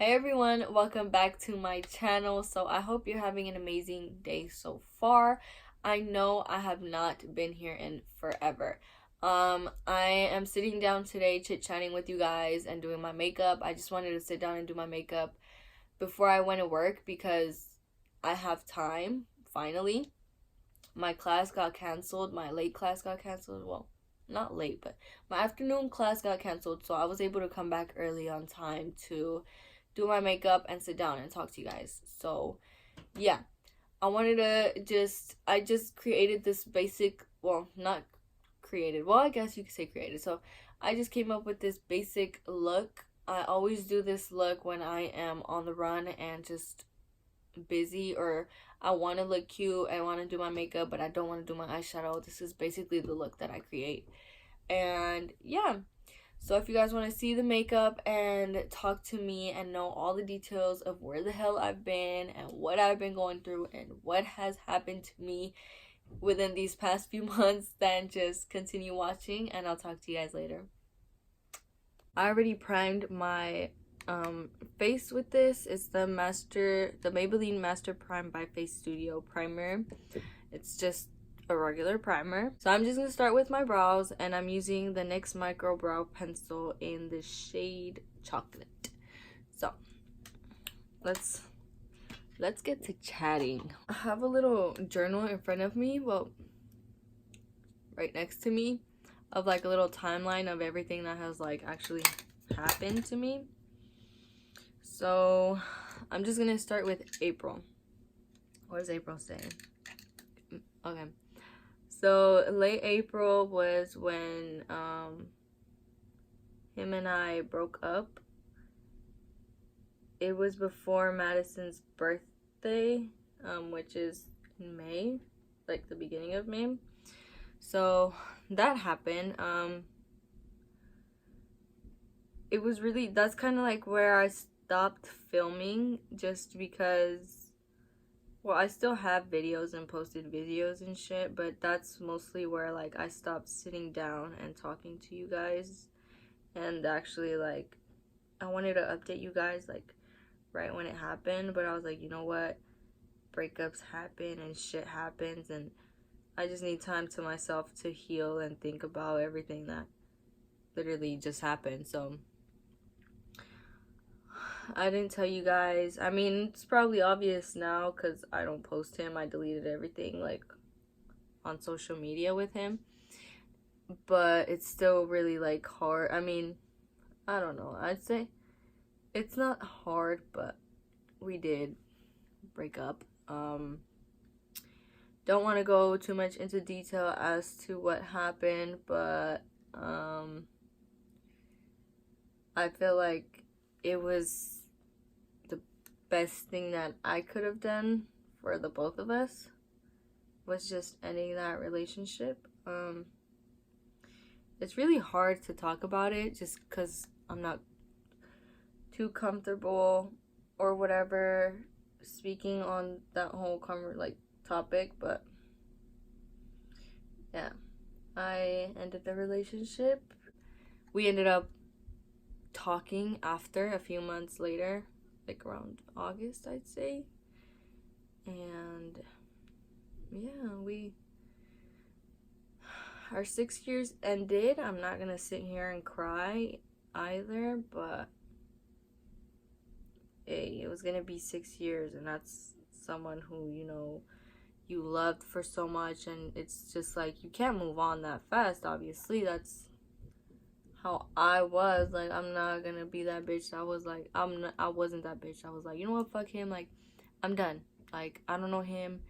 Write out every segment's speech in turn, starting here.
Hey everyone, welcome back to my channel. So I hope you're having an amazing day so far. I know I have not been here in forever. I am sitting down today chit-chatting with you guys and doing my makeup. I just wanted to sit down and do my makeup before I went to work because I have time, finally. My class got canceled, my late class got canceled. Well, not late, but my afternoon class got canceled, so I was able to come back early on time to do my makeup and sit down and talk to you guys. So yeah, I just created this basic, well, not created, well, I guess you could say created. So I just came up with this basic look. I always do this look when I am on the run and just busy, or I want to look cute, I want to do my makeup, but I don't want to do my eyeshadow. This is basically the look that I create. And yeah, so if you guys want to see the makeup and talk to me and know all the details of where the hell I've been and what I've been going through and what has happened to me within these past few months, then just continue watching and I'll talk to you guys later. I already primed my face with this. It's the Maybelline Master Prime by Face Studio primer. It's just a regular primer. So I'm just gonna start with my brows, and I'm using the NYX Micro Brow Pencil in the shade Chocolate. So let's get to chatting. I have a little journal in front of me, well, right next to me, of like a little timeline of everything that has like actually happened to me. So I'm just gonna start with April. What does April say? Okay. So late April was when him and I broke up. It was before Madison's birthday, which is in May, like the beginning of May. So that happened. It was really, that's kind of like where I stopped filming, just because, well, I still have videos and posted videos and shit, but that's mostly where like I stopped sitting down and talking to you guys and actually like I wanted to update you guys like right when it happened, but I was like, you know what, breakups happen and shit happens, and I just need time to myself to heal and think about everything that literally just happened. So I didn't tell you guys. I mean, it's probably obvious now because I don't post him. I deleted everything like on social media with him, but it's still really like hard. I mean, I don't know, I'd say it's not hard, but we did break up. Don't want to go too much into detail as to what happened, but I feel like it was the best thing that I could have done for the both of us, was just ending that relationship. It's really hard to talk about it just because I'm not too comfortable or whatever speaking on that whole topic, but yeah, I ended the relationship. We ended up talking after a few months later, like around August, I'd say. And yeah, our 6 years ended. I'm not gonna sit here and cry either, but hey, it was gonna be 6 years, and that's someone who, you know, you loved for so much, and it's just like you can't move on that fast. Obviously, that's how I was. Like, I'm not gonna be that bitch. I wasn't that bitch. I was like, you know what, fuck him, like, I'm done. Like, I don't know him,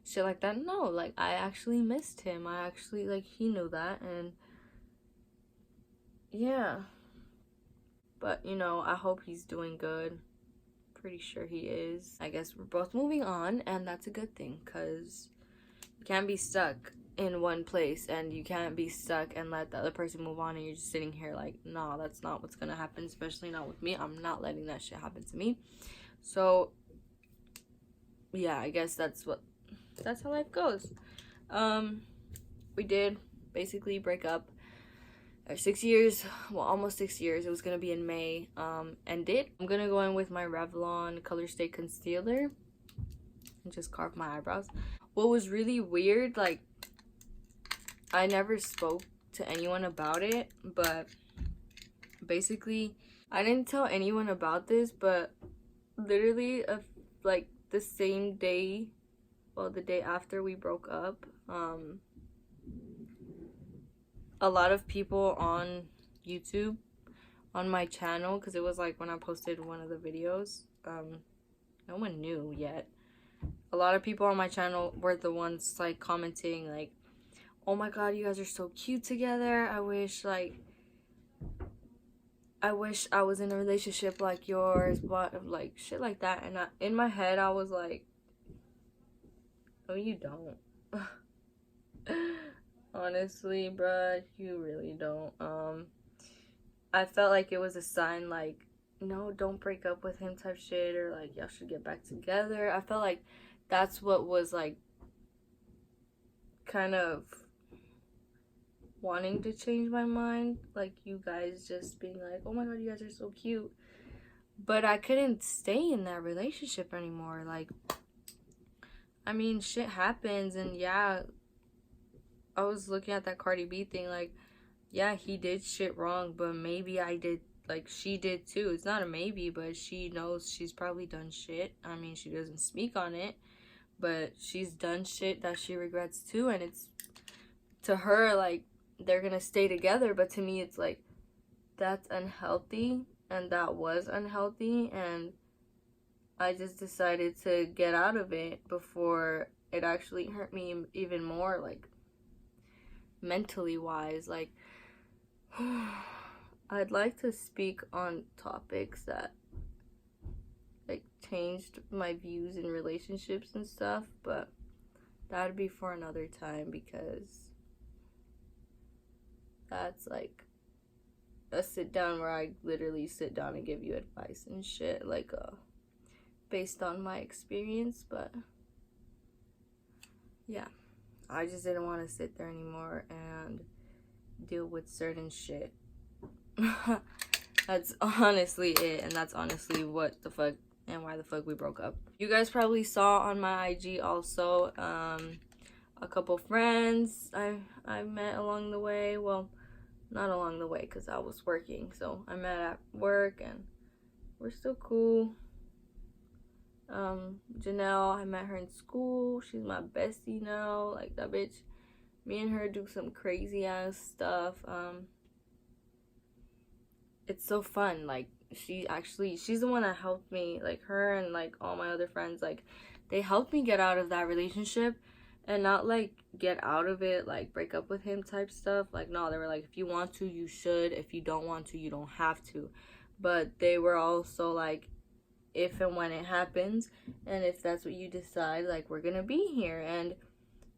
shit like that. No, like, I actually missed him. I actually, like, he knew that, and yeah. But, you know, I hope he's doing good. Pretty sure he is. I guess we're both moving on, and that's a good thing, because you can't be stuck in one place, and you can't be stuck and let the other person move on, and you're just sitting here like, nah, that's not what's gonna happen, especially not with me. I'm not letting that shit happen to me. So yeah, I guess that's how life goes. We did basically break up, or 6 years, well, almost 6 years. It was gonna be in May. Ended. I'm gonna go in with my Revlon Color Stay Concealer and just carve my eyebrows. What was really weird, like, I never spoke to anyone about it, but basically, I didn't tell anyone about this, but literally, like, the same day, well, the day after we broke up, a lot of people on YouTube, on my channel, because it was like when I posted one of the videos, no one knew yet. A lot of people on my channel were the ones like commenting like, oh my god, you guys are so cute together. I wish I was in a relationship like yours, but like shit like that. And in my head I was like, no, you don't. Honestly, bruh, you really don't. I felt like it was a sign, like, no, don't break up with him type shit, or like y'all should get back together. I felt like that's what was like kind of wanting to change my mind, like you guys just being like, oh my god, you guys are so cute. But I couldn't stay in that relationship anymore. Like, I mean, shit happens, and yeah, I was looking at that Cardi B thing, like, yeah, he did shit wrong, but maybe I did, like, she did too. It's not a maybe, but she knows she's probably done shit. I mean, she doesn't speak on it, but she's done shit that she regrets too, and it's, to her, like, they're gonna stay together, but to me, it's like, that's unhealthy, and that was unhealthy, and I just decided to get out of it before it actually hurt me even more, like, mentally wise. Like, I'd like to speak on topics that like changed my views in relationships and stuff, but that'd be for another time, because that's like a sit down where I literally sit down and give you advice and shit, like based on my experience. But yeah, I just didn't want to sit there anymore and deal with certain shit. That's honestly it, and that's honestly what the fuck and why the fuck we broke up. You guys probably saw on my IG also a couple friends I met along the way. Well, not along the way, because I was working, so I met at work and we're still cool. Janelle, I met her in school. She's my bestie now. Like, that bitch, me and her do some crazy ass stuff. It's so fun. Like, she's the one that helped me, like, her and like all my other friends, like, they helped me get out of that relationship, and not like get out of it, like break up with him type stuff. Like, no, they were like, if you want to, you should. If you don't want to, you don't have to. But they were also like, if and when it happens, and if that's what you decide, like, we're gonna be here. And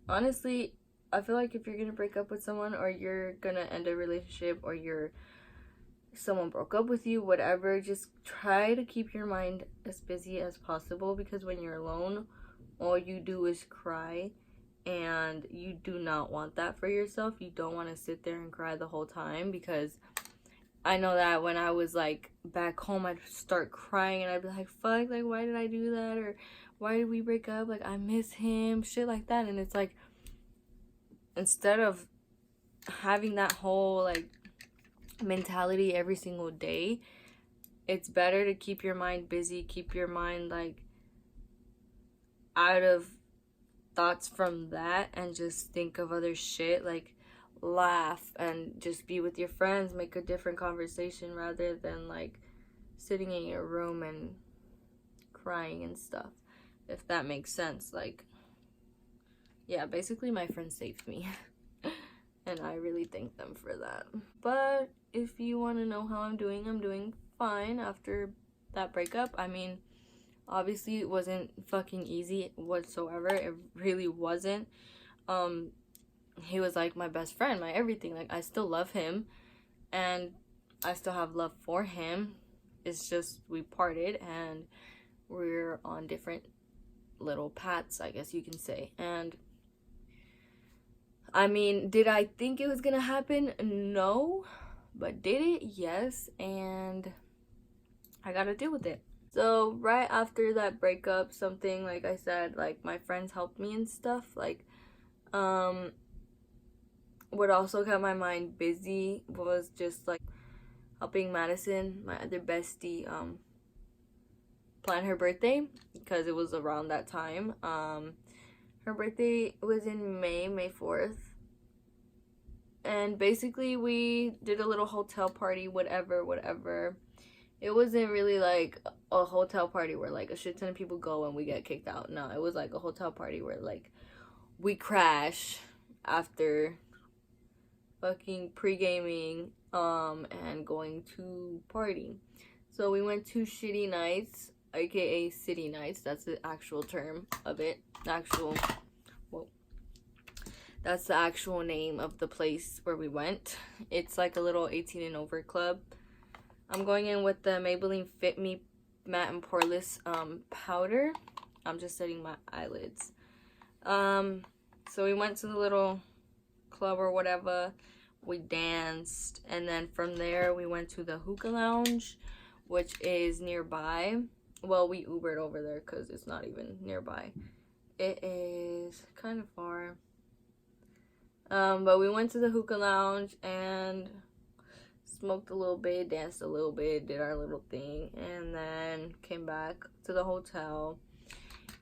honestly, I feel like if you're gonna break up with someone, or you're gonna end a relationship, or someone broke up with you, whatever, just try to keep your mind as busy as possible, because when you're alone, all you do is cry, and you do not want that for yourself. You don't want to sit there and cry the whole time, because I know that when I was like back home, I'd start crying and I'd be like, fuck, like, why did I do that? Or why did we break up? Like, I miss him, shit like that. And it's like, instead of having that whole like mentality every single day, it's better to keep your mind busy, keep your mind like out of thoughts from that, and just think of other shit, like laugh and just be with your friends, make a different conversation, rather than like sitting in your room and crying and stuff, if that makes sense. Like, yeah, basically my friends saved me. And I really thank them for that. But if you want to know how I'm doing fine after that breakup. I mean, obviously it wasn't fucking easy whatsoever. It really wasn't. He was like my best friend, my everything. Like, I still love him, and I still have love for him. It's just we parted and we're on different little paths, I guess you can say. And I mean, did I think it was gonna happen? No. But did it? Yes. And I gotta deal with it. So right after that breakup, something like I said, like my friends helped me and stuff. Like, what also kept my mind busy was just like helping Madison, my other bestie, plan her birthday because it was around that time. Her birthday was in May 4th. And basically we did a little hotel party, whatever. It wasn't really like a hotel party where like a shit ton of people go and we get kicked out. No, it was like a hotel party where like we crash after fucking pre-gaming and going to party. So we went to Shitty Nights, aka City Nights. That's the actual term of it. That's the actual name of the place where we went. It's like a little 18 and over club. I'm going in with the Maybelline Fit Me Matte and Poreless powder. I'm just setting my eyelids. So we went to the little club or whatever. We danced, and then from there we went to the hookah lounge, which is nearby. Well, we Ubered over there because it's not even nearby. It is kind of far. But we went to the hookah lounge and smoked a little bit, danced a little bit, did our little thing, and then came back to the hotel.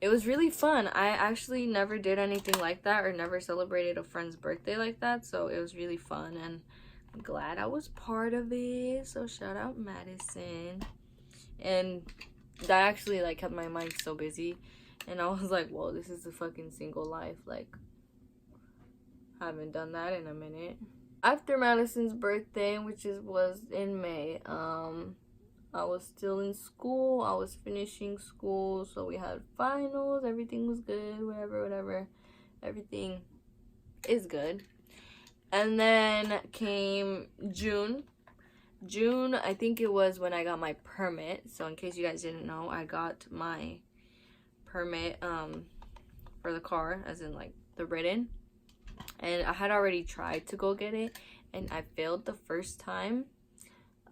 It was really fun. I actually never did anything like that or never celebrated a friend's birthday like that, so it was really fun, and I'm glad I was part of it. So shout out Madison. And that actually like kept my mind so busy, and I was like, whoa, this is a fucking single life. Like, haven't done that in a minute. After Madison's birthday, which was in May, I was still in school. I was finishing school, so we had finals. Everything was good, whatever. Everything is good. And then came June. June, I think it was when I got my permit. So in case you guys didn't know, I got my permit for the car, as in like the written. And I had already tried to go get it, and I failed the first time.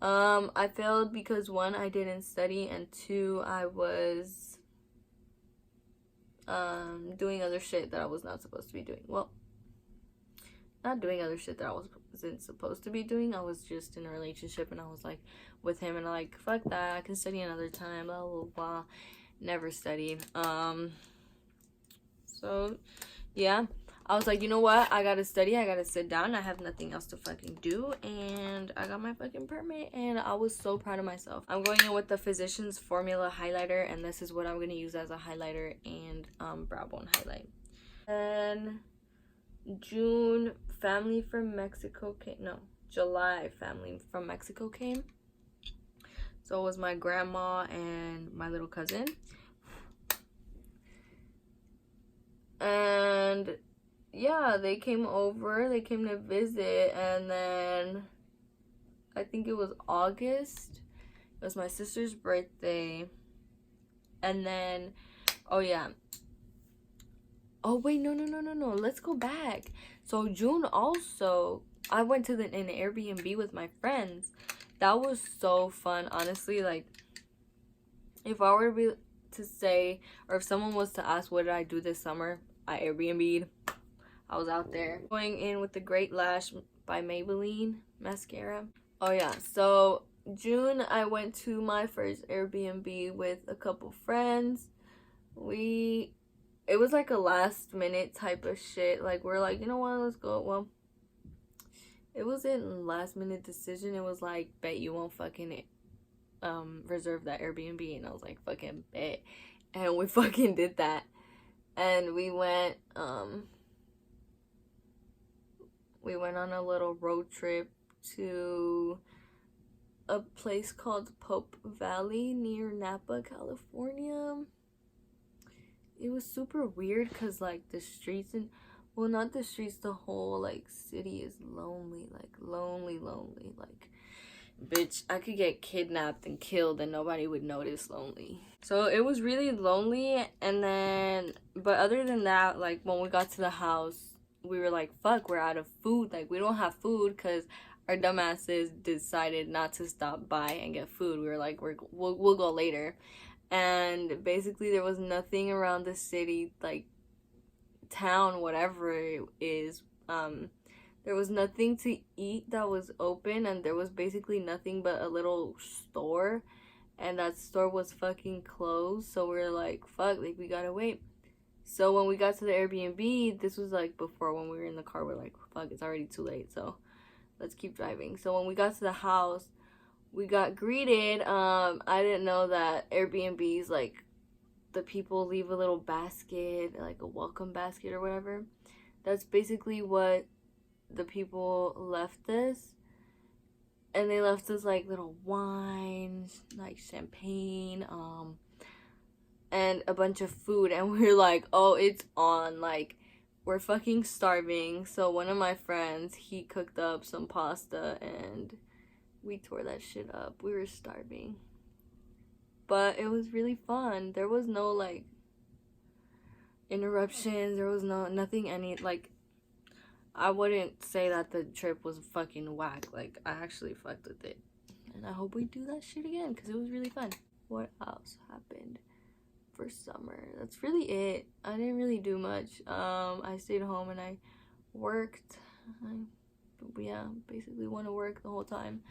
I failed because 1, I didn't study, and 2, I was doing other shit that I was not supposed to be doing. Well, not doing other shit that I wasn't supposed to be doing. I was just in a relationship, and I was like with him, and I'm like, fuck that, I can study another time, blah blah blah. Never studied. So yeah, I was like, you know what? I gotta study. I gotta sit down. I have nothing else to fucking do. And I got my fucking permit. And I was so proud of myself. I'm going in with the Physicians Formula highlighter. And this is what I'm gonna use as a highlighter and brow bone highlight. And June, family from Mexico came. No, July, family from Mexico came. So it was my grandma and my little cousin. And yeah, they came over, they came to visit, and then I think it was August. It was my sister's birthday. And then, oh yeah. Oh wait, no. Let's go back. So June also, I went to an Airbnb with my friends. That was so fun, honestly. Like, if I were to say, or if someone was to ask what did I do this summer, I Airbnb'd. I was out there. Going in with the Great Lash by Maybelline mascara. Oh yeah, so June I went to my first Airbnb with a couple friends. It was like a last minute type of shit. Like, we're like, you know what, let's go. Well, it wasn't a last minute decision. It was like, bet you won't fucking reserve that Airbnb. And I was like, fucking bet. And we fucking did that. And we went on a little road trip to a place called Pope Valley near Napa, California. It was super weird because like the streets and, well, not the streets, the whole like city is lonely. Like lonely. Like, bitch, I could get kidnapped and killed and nobody would notice lonely. So it was really lonely. And then, but other than that, like when we got to the house, we were like, fuck, we're out of food. Like, we don't have food because our dumbasses decided not to stop by and get food. We were like, we'll go later. And basically there was nothing around the city, like town, whatever it is. There was nothing to eat that was open, and there was basically nothing but a little store, and that store was fucking closed. So we were like, fuck, like we gotta wait. So when we got to the Airbnb, this was like before, when we were in the car, we're like, fuck, it's already too late, so let's keep driving. So when we got to the house, we got greeted. I didn't know that Airbnbs, like, the people leave a little basket, like a welcome basket or whatever. That's basically what the people left us. And they left us like little wines, like champagne, and a bunch of food. And we're like, oh, it's on, like, we're fucking starving. So one of my friends, he cooked up some pasta and we tore that shit up. We were starving. But it was really fun. There was no, like, interruptions. There was nothing like, I wouldn't say that the trip was fucking whack. Like, I actually fucked with it. And I hope we do that shit again because it was really fun. What else happened for summer? That's really it. I didn't really do much. I stayed home and I worked. Yeah, basically went to work the whole time.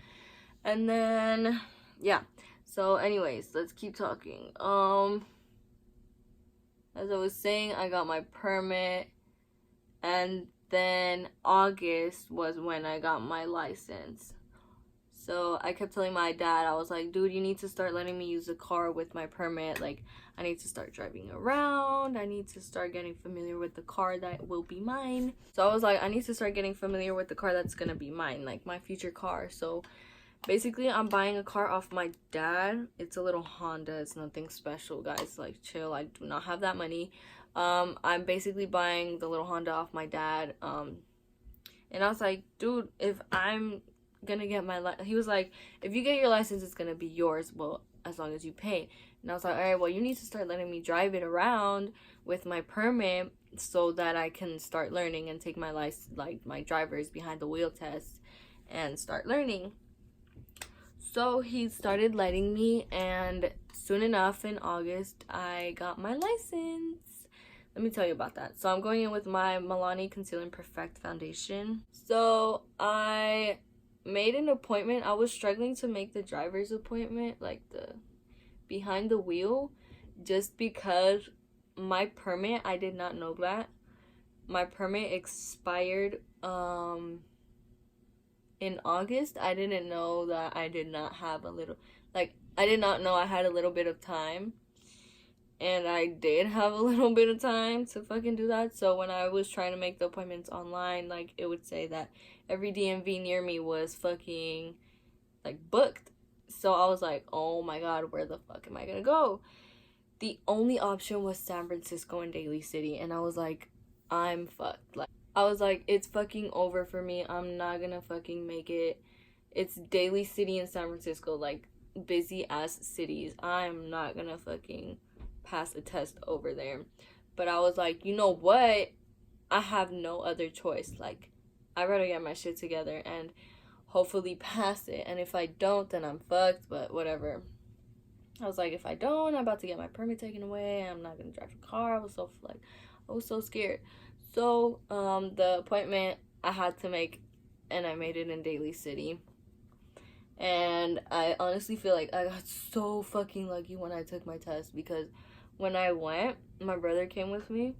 And then, yeah. So anyways, let's keep talking. As I was saying, I got my permit, and then August was when I got my license. So I kept telling my dad, I was like, dude, you need to start letting me use the car with my permit. Like, I need to start driving around. I need to start getting familiar with the car that will be mine. So I was like, I need to start getting familiar with the car that's gonna be mine, like my future car. So basically, I'm buying a car off my dad. It's a little Honda. It's nothing special, guys. Like, chill. I do not have that money. I'm basically buying the little Honda off my dad. And I was like, dude, if I'm gonna get my he was like, if you get your license, it's gonna be yours. Well, as long as you pay. And I was like, all right, well, you need to start letting me drive it around with my permit so that I can start learning and take my license, like my driver's behind the wheel test, and start learning. So he started letting me, and soon enough in August, I got my license. Let me tell you about that. So I'm going in with my Milani Conceal and Perfect foundation. So I made an appointment. I was struggling to make the driver's appointment, like the behind the wheel, just because my permit, I did not know that. My permit expired in August. I didn't know that I did not have a little, like, I did not know I had a little bit of time. And I did have a little bit of time to fucking do that. So when I was trying to make the appointments online, like, it would say that every DMV near me was fucking, like, booked. So I was like, oh my god, where the fuck am I gonna go? The only option was San Francisco and Daly City. And I was like, I'm fucked. Like, I was like, it's fucking over for me. I'm not gonna fucking make it. It's Daly City and San Francisco, like, busy ass cities. I'm not gonna fucking pass a test over there. But I was like, you know what? I have no other choice. Like, I better get my shit together and hopefully pass it. And if I don't, then I'm fucked. But whatever. I was like, if I don't, I'm about to get my permit taken away. I'm not gonna drive a car. I was so scared. So the appointment I had to make, and I made it in Daly City. And I honestly feel like I got so fucking lucky when I took my test, because when I went, my brother came with me,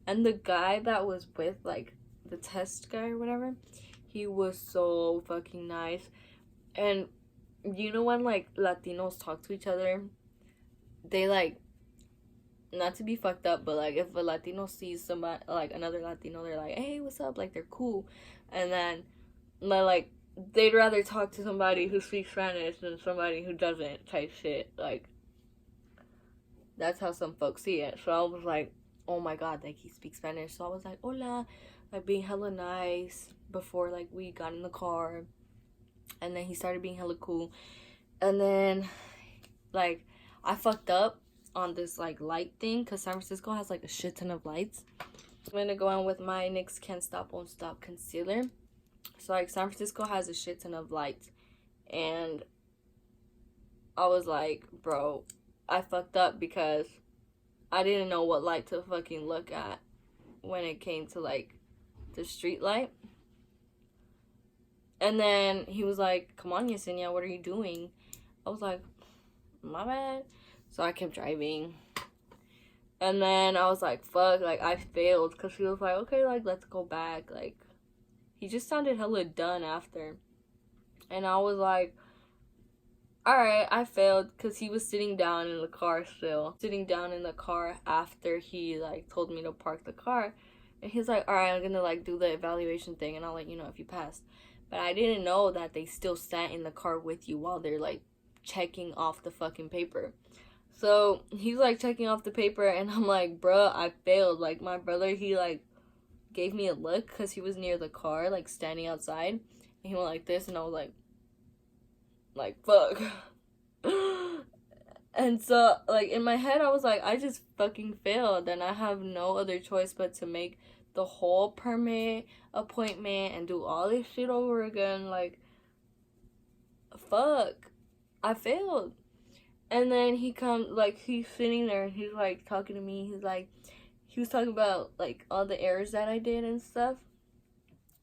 and the guy that was with, like, the test guy or whatever, he was so fucking nice. And you know when, like, Latinos talk to each other, they, like, not to be fucked up, but, like, if a Latino sees somebody, like, another Latino, they're like, hey, what's up? Like, they're cool. And then, like, they'd rather talk to somebody who speaks Spanish than somebody who doesn't, type shit. Like, that's how some folks see it. So I was like, oh my god, like, he speaks Spanish. So I was like, hola, like, being hella nice before, like, we got in the car. And then he started being hella cool. And then, like, I fucked up on this, like, light thing, because San Francisco has, like, a shit ton of lights. I'm gonna go in with my NYX Can't Stop Won't Stop concealer. So like San Francisco has a shit ton of lights, and I was like, bro, I fucked up because I didn't know what light to fucking look at when it came to like the street light. And then he was like, come on, Yesenia, what are you doing? I was like, my bad. So I kept driving. And then I was like, fuck, like I failed. Because he was like, okay, like let's go back. Like he just sounded hella done after. And I was like, alright, I failed. Because he was sitting down in the car still. Sitting down in the car after he like told me to park the car. And he's like, alright, I'm gonna like do the evaluation thing and I'll let you know if you passed. But I didn't know that they still sat in the car with you while they're like checking off the fucking paper. So he's like checking off the paper and I'm like, bruh, I failed. Like my brother, he like gave me a look because he was near the car, like standing outside. And he went like this and I was like, fuck. And so like in my head I was like, I just fucking failed and I have no other choice but to make the whole permit appointment and do all this shit over again. Like, fuck, I failed. And then he comes, like, he's sitting there and he's like talking to me. He's like, he was talking about like all the errors that I did and stuff.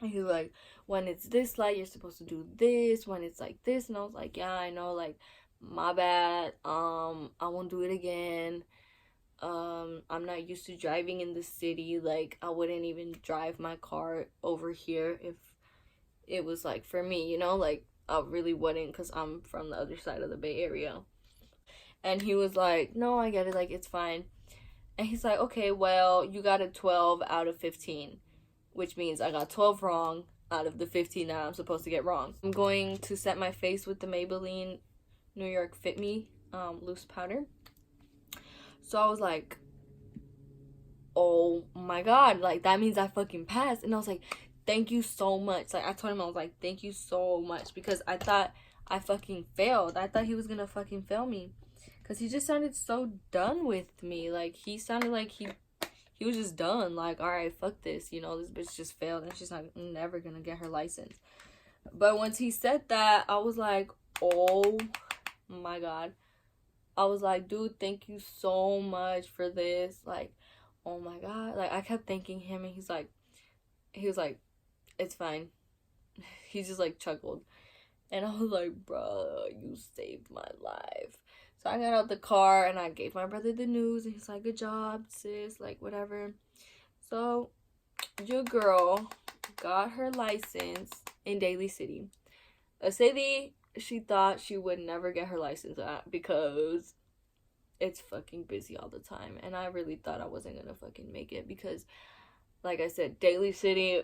And he was like, when it's this light, you're supposed to do this. When it's like this, and I was like, yeah, I know, like, my bad. I won't do it again. I'm not used to driving in the city. Like, I wouldn't even drive my car over here if it was like for me, you know, like I really wouldn't because I'm from the other side of the Bay Area. And he was like, no, I get it, like it's fine. And he's like, okay, well, you got a 12 out of 15, which means I got 12 wrong out of the 15 that I'm supposed to get wrong. I'm going to set my face with the Maybelline New York Fit Me loose powder. So I was like, oh my god, like that means I fucking passed. And I was like, thank you so much. Like I told him, I was like, thank you so much, because I thought I fucking failed. I thought he was gonna fucking fail me, because he just sounded so done with me. Like he sounded like he was just done. Like, all right, fuck this, you know, this bitch just failed and she's not never gonna get her license. But once he said that, I was like, oh my god. I was like, dude, thank you so much for this. Like, oh my god. Like, I kept thanking him, and he was like, it's fine. He just like chuckled. And I was like, bro, you saved my life. So I got out the car and I gave my brother the news, and he's like, good job, sis, like whatever. So your girl got her license in Daly City, a city she thought she would never get her license at because it's fucking busy all the time. And I really thought I wasn't gonna fucking make it because, like I said, Daly City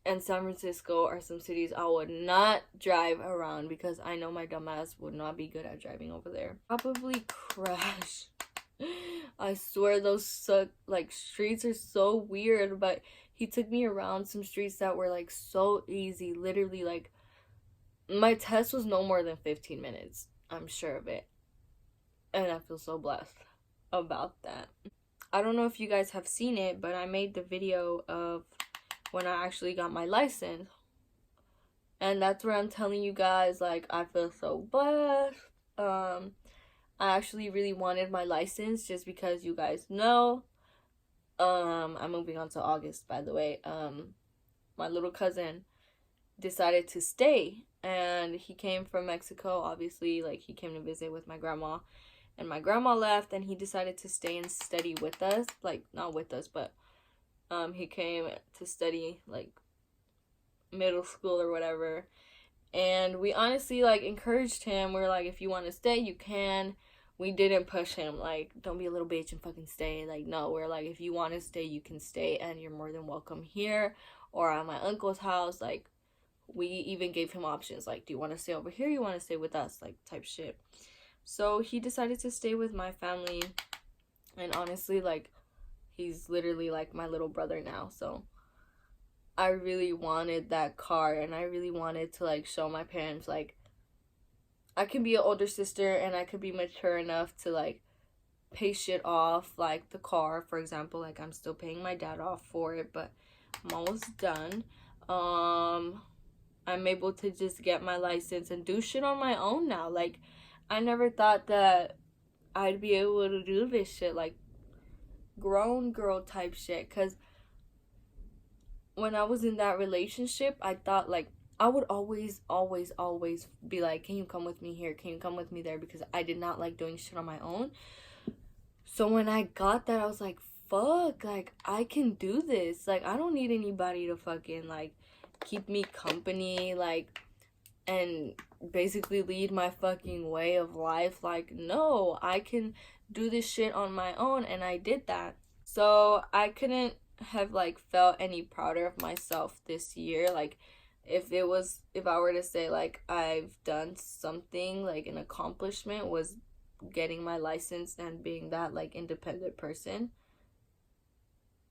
and San Francisco are some cities I would not drive around because I know my dumbass would not be good at driving over there. Probably crash. I swear those like streets are so weird, but he took me around some streets that were like so easy. Literally, like my test was no more than 15 minutes. I'm sure of it. And I feel so blessed about that. I don't know if you guys have seen it, but I made the video of when I actually got my license. And that's where I'm telling you guys, like, I feel so blessed. I actually really wanted my license just because you guys know. I'm moving on to August, by the way. My little cousin decided to stay, and he came from Mexico, obviously. Like, he came to visit with my grandma, and my grandma left, and he decided to stay and study with us. Like, not with us, but he came to study like middle school or whatever. And we honestly like encouraged him. We're like, if you want to stay, you can. We didn't push him, like, don't be a little bitch and fucking stay. Like, no, we're like, if you want to stay, you can stay, and you're more than welcome here or at my uncle's house. Like, we even gave him options, like, do you want to stay over here, you want to stay with us, like, type shit. So he decided to stay with my family, and honestly, like, he's literally like my little brother now. So I really wanted that car, and I really wanted to like show my parents, like, I can be an older sister and I could be mature enough to like pay shit off, like the car, for example. Like, I'm still paying my dad off for it, but I'm almost done. I'm able to just get my license and do shit on my own now. Like, I never thought that I'd be able to do this shit, like grown girl type shit. Because when I was in that relationship, I thought, like, I would always be like, can you come with me here? Can you come with me there? Because I did not like doing shit on my own. So when I got that, I was like, fuck, like, I can do this. Like, I don't need anybody to fucking, like, keep me company, like, and basically lead my fucking way of life. Like, no, I can do this shit on my own, and I did that. So I couldn't have, like, felt any prouder of myself this year. Like, if I were to say, like, I've done something, like, an accomplishment was getting my license and being that, like, independent person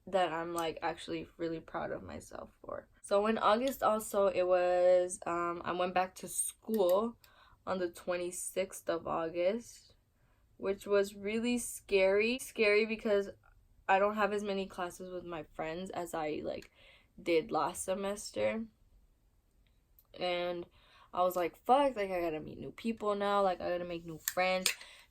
that I'm, like, actually really proud of myself for. So in August also, it was, I went back to school on the 26th of August, which was really scary because I don't have as many classes with my friends as I, like, did last semester. And I was like, fuck, like, I gotta meet new people now, like, I gotta make new friends.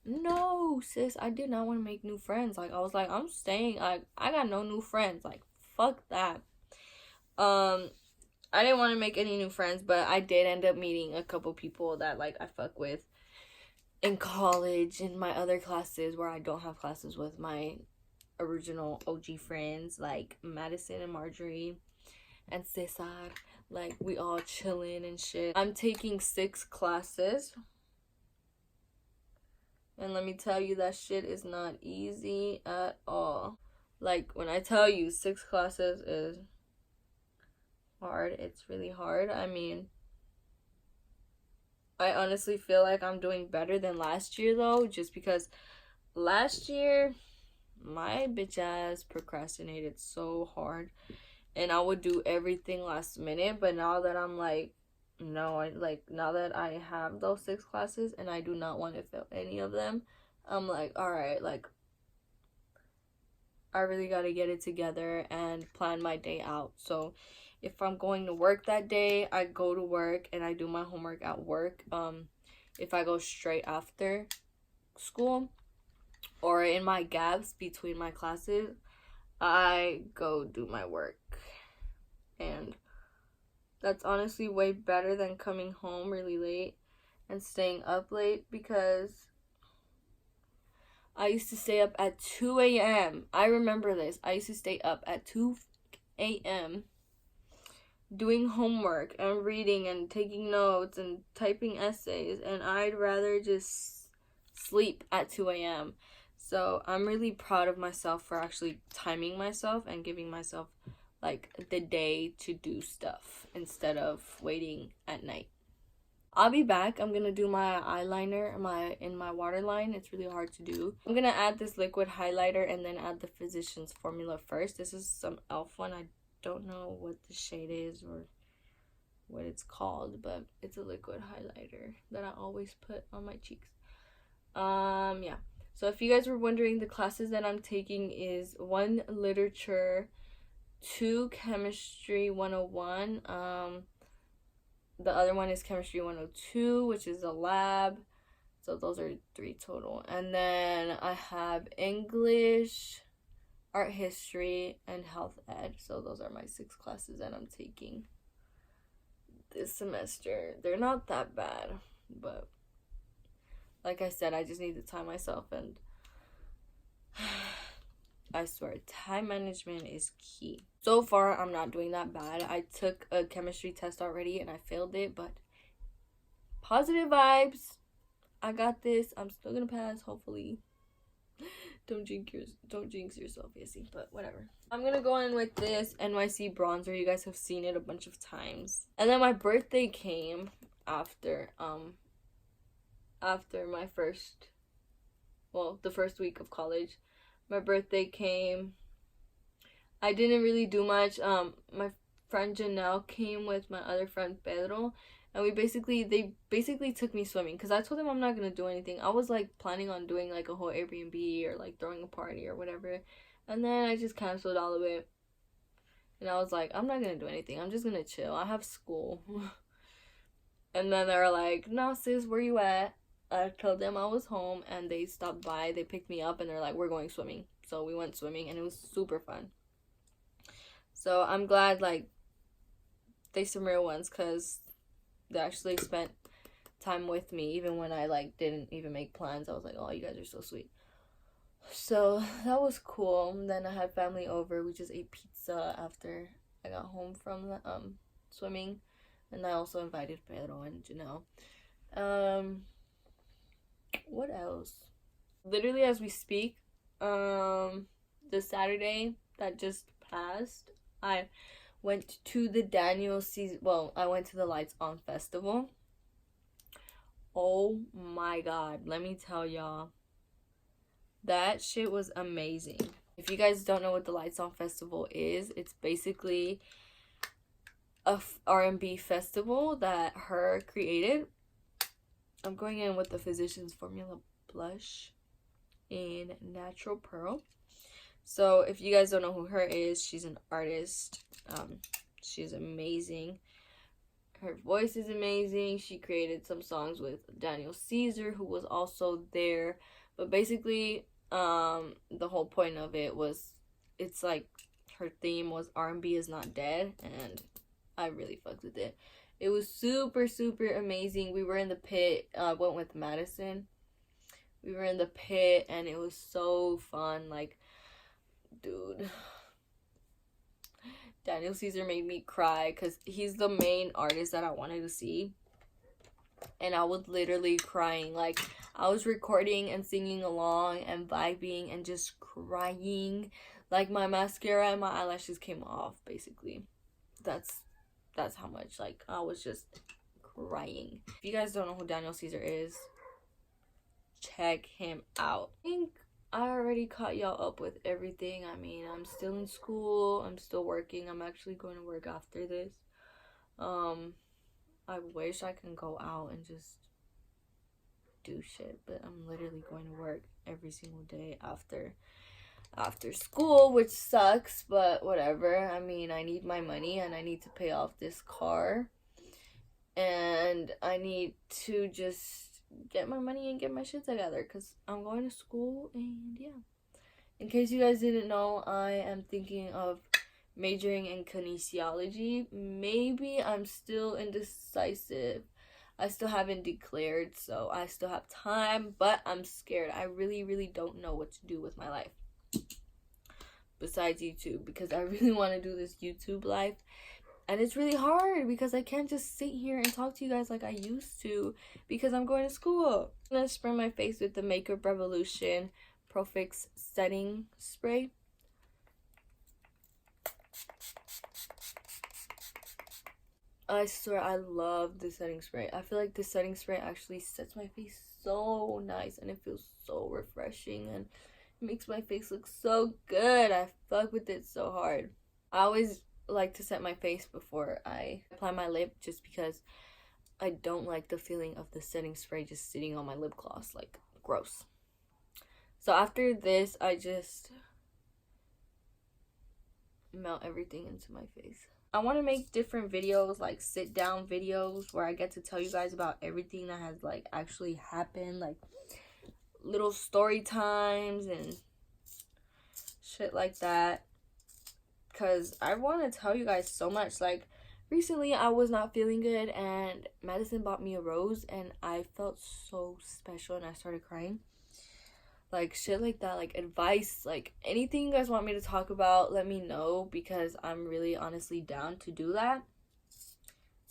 No, sis, I did not want to make new friends. Like, I was like, I'm staying. I got no new friends. Like, fuck that. I didn't want to make any new friends, but I did end up meeting a couple people that, like, I fuck with in college, in my other classes where I don't have classes with my original OG friends, like Madison and Marjorie and Cesar. Like, we all chilling and shit. I'm taking 6 classes. And let me tell you, that shit is not easy at all. Like, when I tell you 6 classes is hard, it's really hard. I mean, I honestly feel like I'm doing better than last year, though, just because last year, my bitch ass procrastinated so hard. And I would do everything last minute. But now that I'm like, no, now that I have those 6 classes and I do not want to fail any of them, I'm like, all right, like, I really got to get it together and plan my day out. So if I'm going to work that day, I go to work and I do my homework at work. If I go straight after school or in my gaps between my classes, I go do my work. And that's honestly way better than coming home really late and staying up late, because I used to stay up at 2 a.m. I remember this. I used to stay up at 2 a.m. doing homework and reading and taking notes and typing essays, and I'd rather just sleep at 2 a.m. So I'm really proud of myself for actually timing myself and giving myself, like, the day to do stuff instead of waiting at night. I'll be back. I'm gonna do my eyeliner in my waterline. It's really hard to do. I'm gonna add this liquid highlighter and then add the Physicians Formula first. This is some e.l.f. one. I don't know what the shade is or what it's called, but it's a liquid highlighter that I always put on my cheeks. Yeah. So if you guys were wondering, the classes that I'm taking is 1 literature, 2 chemistry 101, the other one is chemistry 102, which is a lab. So those are 3 total. And then I have English, art history, and health ed. So those are my 6 classes that I'm taking this semester. They're not that bad, but like I said, I just need to time myself, and I swear, time management is key. So far, I'm not doing that bad. I took a chemistry test already and I failed it, but positive vibes. I got this. I'm still gonna pass, hopefully. Don't jinx yourself, Yessie, but whatever. I'm gonna go in with this NYC bronzer. You guys have seen it a bunch of times. And then my birthday came after my the first week of college. My birthday came. I didn't really do much. My friend Janelle came with my other friend Pedro, and they basically took me swimming because I told them I'm not gonna do anything. I was like planning on doing like a whole Airbnb or like throwing a party or whatever, and then I just canceled all of it. And I was like, I'm not gonna do anything. I'm just gonna chill. I have school. And then they were like, no, sis, where you at? I told them I was home, and they stopped by. They picked me up, and they're like, we're going swimming. So we went swimming, and it was super fun. So I'm glad, like, they some real ones, because they actually spent time with me, even when I, like, didn't even make plans. I was like, oh, you guys are so sweet. So that was cool. And then I had family over. We just ate pizza after I got home from the, swimming. And I also invited Pedro and Janelle. What else? Literally as we speak, the Saturday that just passed, I went to the Daniel season. Well, I went to the Lights On Festival. Oh my god, let me tell y'all, that shit was amazing. If you guys don't know what the Lights On Festival is, it's basically a R&B festival that her created. I'm going in with the Physicians Formula blush in Natural Pearl. So if you guys don't know who her is, she's an artist. She's amazing. Her voice is amazing. She created some songs with Daniel Caesar, who was also there. But basically, the whole point of it was, it's like her theme was R&B is not dead, and I really fucked with it. It was super, super amazing. We were in the pit. Went with Madison. We were in the pit, and it was so fun. Like, dude, Daniel Caesar made me cry because he's the main artist that I wanted to see. And I was literally crying. Like, I was recording and singing along and vibing and just crying. Like, my mascara and my eyelashes came off, basically. That's how much, like, I was just crying. If you guys don't know who Daniel Caesar is, check him out. I think I already caught y'all up with everything. I mean, I'm still in school. I'm still working. I'm actually going to work after this. I wish I can go out and just do shit, but I'm literally going to work every single day after school, which sucks, but whatever. I mean, I need my money, and I need to pay off this car, and I need to just get my money and get my shit together, because I'm going to school. And yeah, in case you guys didn't know, I am thinking of majoring in kinesiology. Maybe. I'm still indecisive. I still haven't declared, so I still have time, but I'm scared. I really, really don't know what to do with my life besides YouTube, because I really want to do this YouTube life, and it's really hard because I can't just sit here and talk to you guys like I used to, because I'm going to school. I'm gonna spray my face with the Makeup Revolution Pro Fix Setting Spray. I swear, I love the setting spray. I feel like the setting spray actually sets my face so nice, and it feels so refreshing, and it makes my face look so good. I fuck with it so hard. I always like to set my face before I apply my lip, just because I don't like the feeling of the setting spray just sitting on my lip gloss. Like, gross. So after this, I just melt everything into my face. I want to make different videos, like sit down videos, where I get to tell you guys about everything that has like actually happened, like little story times and shit like that, because I want to tell you guys so much. Like, recently I was not feeling good, and Madison bought me a rose, and I felt so special, and I started crying. Like, shit like that, like advice, like anything you guys want me to talk about, let me know, because I'm really honestly down to do that.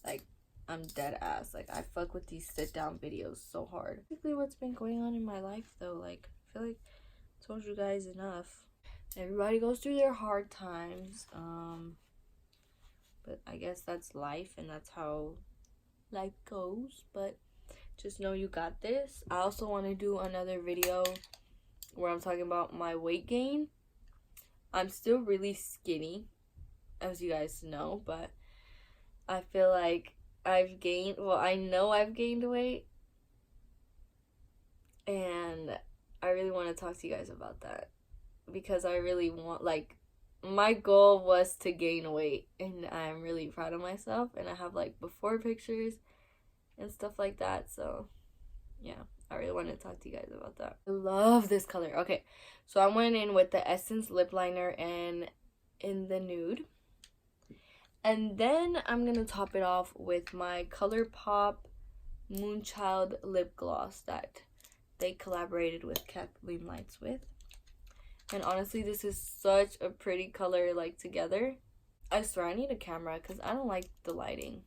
Like, I'm dead ass. Like, I fuck with these sit down videos so hard. Basically what's been going on in my life though. Like, I feel like I told you guys enough. Everybody goes through their hard times, but I guess that's life, and that's how life goes. But just know you got this. I also want to do another video where I'm talking about my weight gain. I'm still really skinny, as you guys know, but I feel like I've gained, well, I know I've gained weight, and I really want to talk to you guys about that because I really want, like, my goal was to gain weight, and I'm really proud of myself, and I have like before pictures and stuff like that. So yeah, I really want to talk to you guys about that. I love this color. Okay, so I went in with the Essence lip liner and in the nude, and then I'm gonna top it off with my ColourPop Moonchild lip gloss that they collaborated with Kathleen Lights with. And honestly, this is such a pretty color, like, together. I swear I need a camera because I don't like the lighting.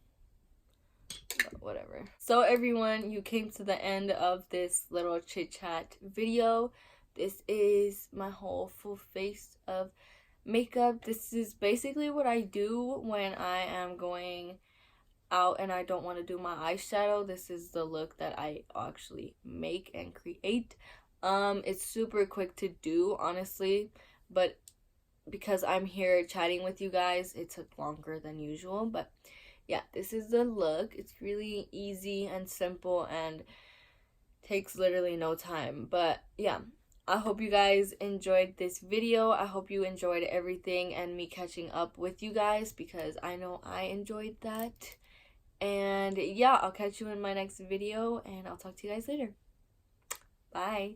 But whatever. So everyone, you came to the end of this little chit chat video. This is my whole full face of makeup. This is basically what I do when I am going out and I don't want to do my eyeshadow. This is the look that I actually make and create. It's super quick to do, honestly, but because I'm here chatting with you guys, it took longer than usual. But yeah, this is the look. It's really easy and simple and takes literally no time. But yeah, I hope you guys enjoyed this video. I hope you enjoyed everything and me catching up with you guys because I know I enjoyed that. And yeah, I'll catch you in my next video and I'll talk to you guys later. Bye.